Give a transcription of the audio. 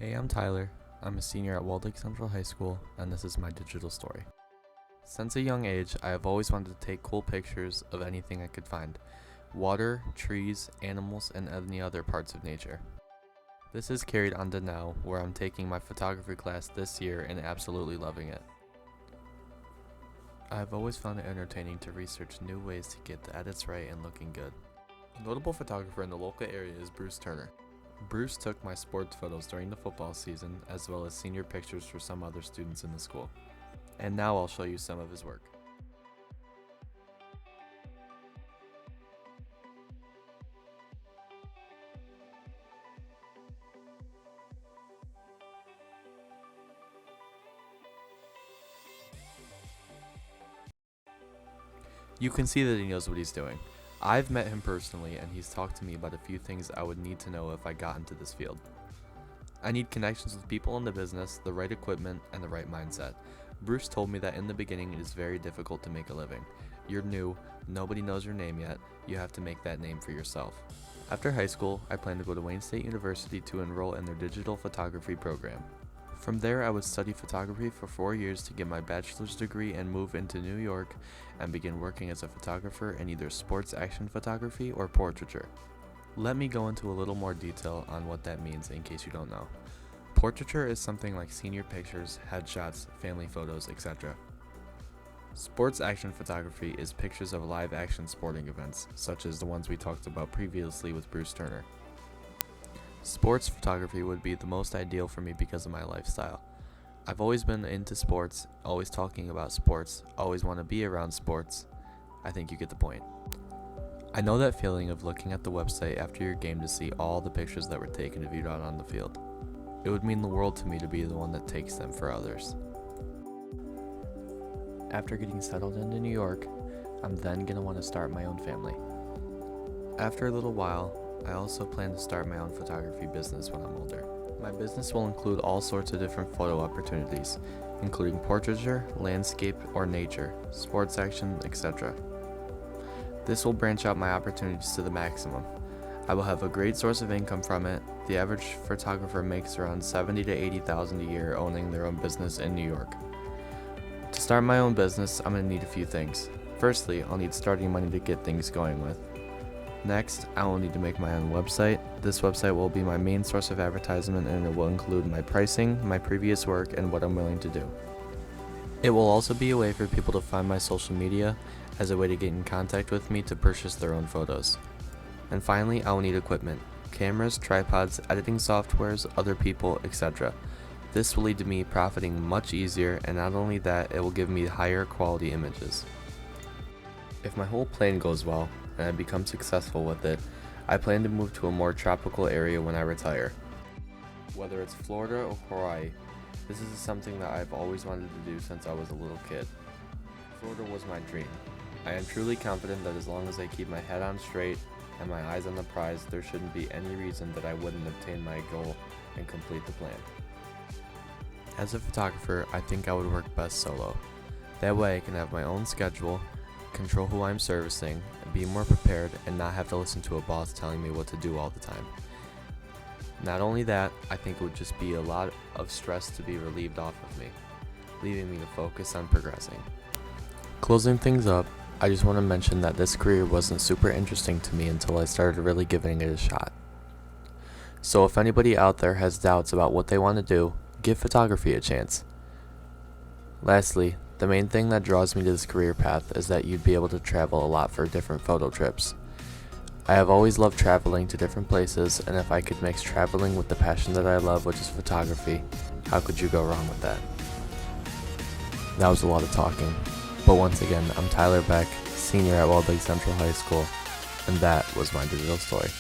Hey, I'm Tyler. I'm a senior at Walled Lake Central High School, and this is my digital story. Since a young age, I have always wanted to take cool pictures of anything I could find. Water, trees, animals, and any other parts of nature. This is carried on to now, where I'm taking my photography class this year and absolutely loving it. I have always found it entertaining to research new ways to get the edits right and looking good. A notable photographer in the local area is Bruce Turner. Bruce took my sports photos during the football season, as well as senior pictures for some other students in the school. And now I'll show you some of his work. You can see that he knows what he's doing. I've met him personally, and he's talked to me about a few things I would need to know if I got into this field. I need connections with people in the business, the right equipment, and the right mindset. Bruce told me that in the beginning it is very difficult to make a living. You're new, nobody knows your name yet, you have to make that name for yourself. After high school, I plan to go to Wayne State University to enroll in their digital photography program. From there, I would study photography for 4 years to get my bachelor's degree and move into New York and begin working as a photographer in either sports action photography or portraiture. Let me go into a little more detail on what that means in case you don't know. Portraiture is something like senior pictures, headshots, family photos, etc. Sports action photography is pictures of live action sporting events, such as the ones we talked about previously with Bruce Turner. Sports photography would be the most ideal for me because of my lifestyle. I've always been into sports, always talking about sports, always want to be around sports. I think you get the point. I know that feeling of looking at the website after your game to see all the pictures that were taken and viewed out on the field. It would mean the world to me to be the one that takes them for others. After getting settled into New York, I'm then going to want to start my own family. After a little while, I also plan to start my own photography business when I'm older. My business will include all sorts of different photo opportunities, including portraiture, landscape, or nature, sports action, etc. This will branch out my opportunities to the maximum. I will have a great source of income from it. The average photographer makes around $70,000 to $80,000 a year owning their own business in New York. To start my own business, I'm going to need a few things. Firstly, I'll need starting money to get things going with. Next, I will need to make my own website. This website will be my main source of advertisement, and it will include my pricing, my previous work, and what I'm willing to do. It will also be a way for people to find my social media as a way to get in contact with me to purchase their own photos. And finally, I will need equipment, cameras, tripods, editing softwares, other people, etc. This will lead to me profiting much easier, and not only that, it will give me higher quality images. If my whole plan goes well, and I become successful with it, I plan to move to a more tropical area when I retire. Whether it's Florida or Hawaii, this is something that I've always wanted to do since I was a little kid. Florida was my dream. I am truly confident that as long as I keep my head on straight and my eyes on the prize, there shouldn't be any reason that I wouldn't obtain my goal and complete the plan. As a photographer, I think I would work best solo. That way I can have my own schedule, control who I'm servicing, and be more prepared and not have to listen to a boss telling me what to do all the time. Not only that, I think it would just be a lot of stress to be relieved off of me, leaving me to focus on progressing. Closing things up, I just want to mention that this career wasn't super interesting to me until I started really giving it a shot. So if anybody out there has doubts about what they want to do, give photography a chance. Lastly, the main thing that draws me to this career path is that you'd be able to travel a lot for different photo trips. I have always loved traveling to different places, and if I could mix traveling with the passion that I love, which is photography, how could you go wrong with that? That was a lot of talking, but once again, I'm Tyler Beck, senior at Walled Lake Central High School, and that was my digital story.